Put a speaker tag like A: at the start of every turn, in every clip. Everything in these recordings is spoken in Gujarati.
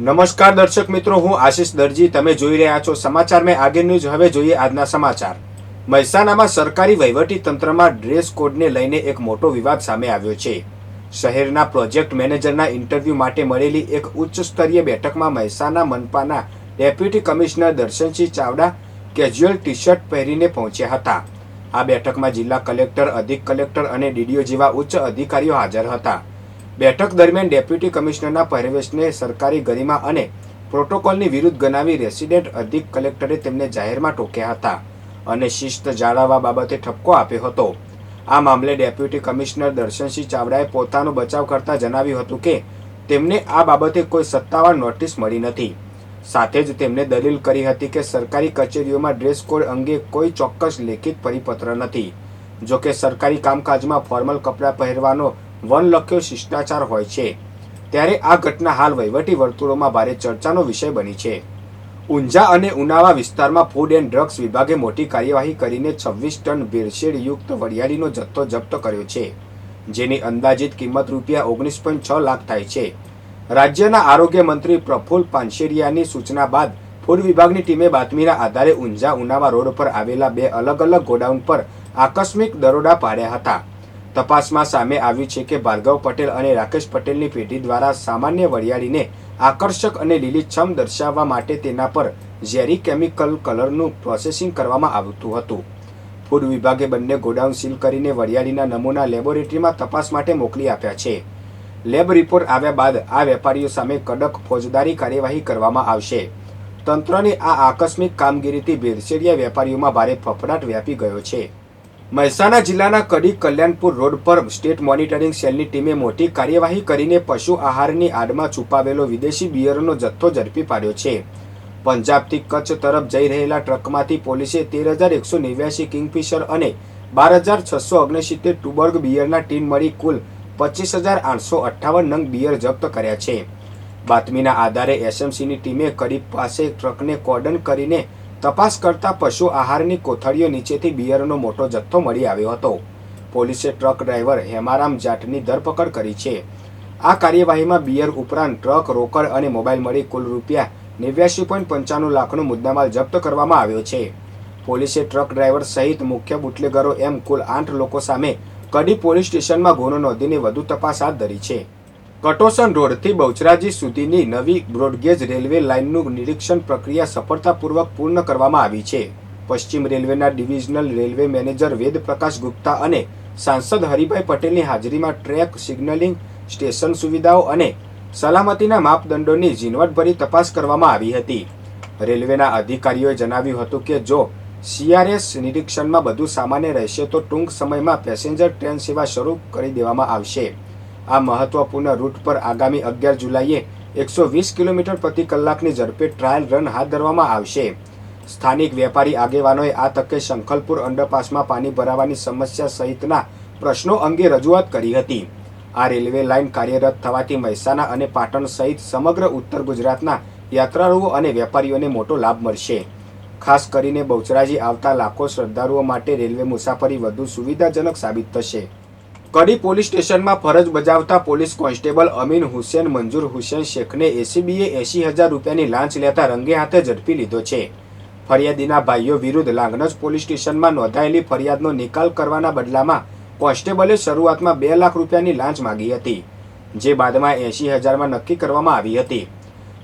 A: નમસ્કાર દર્શક મિત્રો, હું આશિષ દરજી. તમે જોઈ રહ્યા છો સમાચાર મેં આગે ન્યૂઝ. હવે જોઈએ આજના સમાચાર. મહેસાણામાં સરકારી વહીવટી તંત્રમાં ડ્રેસ કોડને લઈને એક મોટો વિવાદ સામે આવ્યો છે. શહેરના પ્રોજેક્ટ મેનેજરના ઇન્ટરવ્યૂ માટે મળેલી એક ઉચ્ચ સ્તરીય બેઠકમાં મહેસાણા મનપાના deputy commissioner Darshansinh Chavda casual T shirt પહેરીને પહોંચ્યા હતા. આ બેઠકમાં જિલ્લા કલેક્ટર, અધિક કલેક્ટર અને ડીડીઓ જેવા ઉચ્ચ અધિકારીઓ હાજર હતા. બેઠક દરમિયાન ડેપ્યુટી કમિશનરના પહેરવેશને સરકારી ગરિમા અને પ્રોટોકોલની વિરુદ્ધ ગણાવી રેસિડેન્ટ અધિક કલેક્ટરે તેમને જાહેરમાં ટોક્યા હતા અને શિસ્ત જાળવવા બાબતે ઠપકો આપ્યો હતો. આ મામલે ડેપ્યુટી કમિશનર દર્શનસિંહ ચાવડાએ પોતાનો બચાવ કરતા જણાવ્યું હતું કે તેમને આ બાબતે કોઈ સત્તાવાર નોટિસ મળી નથી. સાથે જ તેમણે દલીલ કરી હતી કે સરકારી કચેરીઓમાં ડ્રેસ કોડ અંગે કોઈ ચોક્કસ લેખિત પરિપત્ર નથી. જોકે સરકારી કામકાજમાં ફોર્મલ કપડાં પહેરવાનો વનલખ્યો શિષ્ટાચાર હોય છે, ત્યારે આ ઘટના હાલ વહીવટી વર્તુળોમાં ભારે ચર્ચાનો વિષય બની છે. ઊંઝા અને ઉનાવા વિસ્તારમાં ફૂડ એન્ડ ડ્રગ્સ વિભાગે મોટી કાર્યવાહી કરીને 26 ટન ભેળસેળ યુક્ત વરિયાળીનો જથ્થો જપ્ત કર્યો છે, જેની અંદાજિત કિંમત ₹19.6 લાખ થાય છે. રાજ્યના આરોગ્ય મંત્રી પ્રફુલ્લ પાનસેરિયાની સૂચના બાદ ફૂડ વિભાગની ટીમે બાતમીના આધારે ઊંઝા ઉનાવા રોડ પર આવેલા 2 અલગ અલગ ગોડાઉન પર આકસ્મિક દરોડા પાડ્યા હતા. તપાસમાં સામે આવ્યું છે કે ભાર્ગવ પટેલ અને રાકેશ પટેલની પેઢી દ્વારા સામાન્ય વરિયાળીને આકર્ષક અને લીલીછમ દર્શાવવા માટે તેના પર ઝેરી કેમિકલ કલરનું પ્રોસેસિંગ કરવામાં આવતું હતું. ફૂડ વિભાગે બંને ગોડાઉન સીલ કરીને વરિયાળીના નમૂના લેબોરેટરીમાં તપાસ માટે મોકલી આપ્યા છે. લેબ રિપોર્ટ આવ્યા બાદ આ વેપારીઓ સામે કડક ફોજદારી કાર્યવાહી કરવામાં આવશે. તંત્રની આ આકસ્મિક કામગીરીથી ભેળસેળિયા વેપારીઓમાં ભારે ફફડાટ વ્યાપી ગયો છે. મહેસાણા જિલ્લાના કડી કલ્યાણપુર રોડ પર સ્ટેટ મોનિટરિંગ સેલની ટીમે મોટી કાર્યવાહી કરીને પશુ આહારની આડમાં છુપાવેલો વિદેશી બિયરનો જથ્થો ઝડપી પાડ્યો છે. પંજાબથી કચ્છ તરફ જઈ રહેલા ટ્રકમાંથી પોલીસે 13,189 કિંગફિશર અને 12,669 ટુબર્ગ બિયરના ટીન મળી કુલ 25,858 નંગ બિયર જપ્ત કર્યા છે. બાતમીના આધારે એસએમસીની ટીમે કડી પાસે ટ્રકને કોર્ડન કરીને તપાસ કરતા પશુ આહારની કોથળીઓ નીચેથી બિયરનો મોટો જથ્થો મળી આવ્યો હતો. પોલીસે ટ્રક ડ્રાઈવર હેમારામ જાટની ધરપકડ કરી છે. આ કાર્યવાહીમાં બિયર ઉપરાંત ટ્રક, રોકડ અને મોબાઈલ મળી કુલ ₹89.95 લાખનો મુદ્દામાલ જપ્ત કરવામાં આવ્યો છે. પોલીસે ટ્રક ડ્રાઈવર સહિત મુખ્ય બુટલેગરો એમ કુલ 8 લોકો સામે કડી પોલીસ સ્ટેશનમાં ગુનો નોંધીને વધુ તપાસ હાથ ધરી છે. કટોસણ રોડથી બહુચરાજી સુધીની નવી બ્રોડગેજ રેલવે લાઇનનું નિરીક્ષણ પ્રક્રિયા સફળતાપૂર્વક પૂર્ણ કરવામાં આવી છે. પશ્ચિમ રેલવેના ડિવિઝનલ રેલવે મેનેજર વેદ પ્રકાશ ગુપ્તા અને સાંસદ હરિભાઈ પટેલની હાજરીમાં ટ્રેક, સિગ્નલિંગ, સ્ટેશન સુવિધાઓ અને સલામતીના માપદંડોની ઝીણવટભરી તપાસ કરવામાં આવી હતી. રેલવેના અધિકારીઓએ જણાવ્યું હતું કે જો CRS નિરીક્ષણમાં બધું સામાન્ય રહેશે તો ટૂંક સમયમાં પેસેન્જર ટ્રેન સેવા શરૂ કરી દેવામાં આવશે. આ મહત્વપૂર્ણ રૂટ પર આગામી 11 જુલાઈએ 120 કિલોમીટર પ્રતિ કલાકની ઝડપે ટ્રાયલ રન હાથ ધરવામાં આવશે. સ્થાનિક વેપારી આગેવાનોએ આ તકે શંખલપુર અંડરપાસમાં પાણી ભરાવાની સમસ્યા સહિતના પ્રશ્નો અંગે રજૂઆત કરી હતી. આ રેલવે લાઇન કાર્યરત થવાથી મહેસાણા અને પાટણ સહિત સમગ્ર ઉત્તર ગુજરાતના યાત્રાળુઓ અને વેપારીઓને મોટો લાભ મળશે. ખાસ કરીને બહુચરાજી આવતા લાખો શ્રદ્ધાળુઓ માટે રેલવે મુસાફરી વધુ સુવિધાજનક સાબિત થશે. કડી પોલીસ સ્ટેશનમાં ફરજ બજાવતા પોલીસ કોન્સ્ટેબલ અમીન હુસેન મંજૂર હુસેન શેખને એસીબીએ 80,000 રૂપિયાની લાંચ લેતા રંગે હાથે ઝડપી લીધો છે. ફરિયાદીના ભાઈઓ વિરુદ્ધ લાંગણજ પોલીસ સ્ટેશનમાં નોંધાયેલી ફરિયાદનો નિકાલ કરવાના બદલામાં કોન્સ્ટેબલે શરૂઆતમાં 2 લાખ રૂપિયાની લાંચ માંગી હતી, જે બાદમાં 80,000માં નક્કી કરવામાં આવી હતી.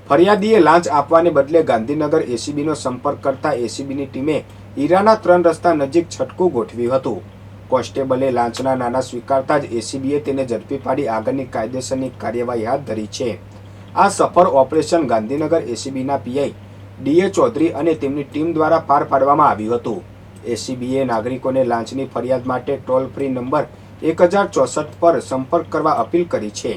A: ફરિયાદીએ લાંચ આપવાને બદલે ગાંધીનગર એસીબીનો સંપર્ક કરતા એસીબીની ટીમે ઈરાના 3 રસ્તા નજીક છટકું ગોઠવ્યું હતું. કોન્સ્ટેબલે લાંચના નાના સ્વીકારતા જ એસીબીએ તેને ઝડપી પાડી આગળની કાયદેસરની કાર્યવાહી હાથ ધરી છે. આ સફળ ઓપરેશન ગાંધીનગર એસીબીના પીઆઈ DA ચૌધરી અને તેમની ટીમ દ્વારા પાર પાડવામાં આવ્યું હતું. એસીબીએ નાગરિકોને લાંચની ફરિયાદ માટે ટોલ ફ્રી નંબર 1064 પર સંપર્ક કરવા અપીલ કરી છે.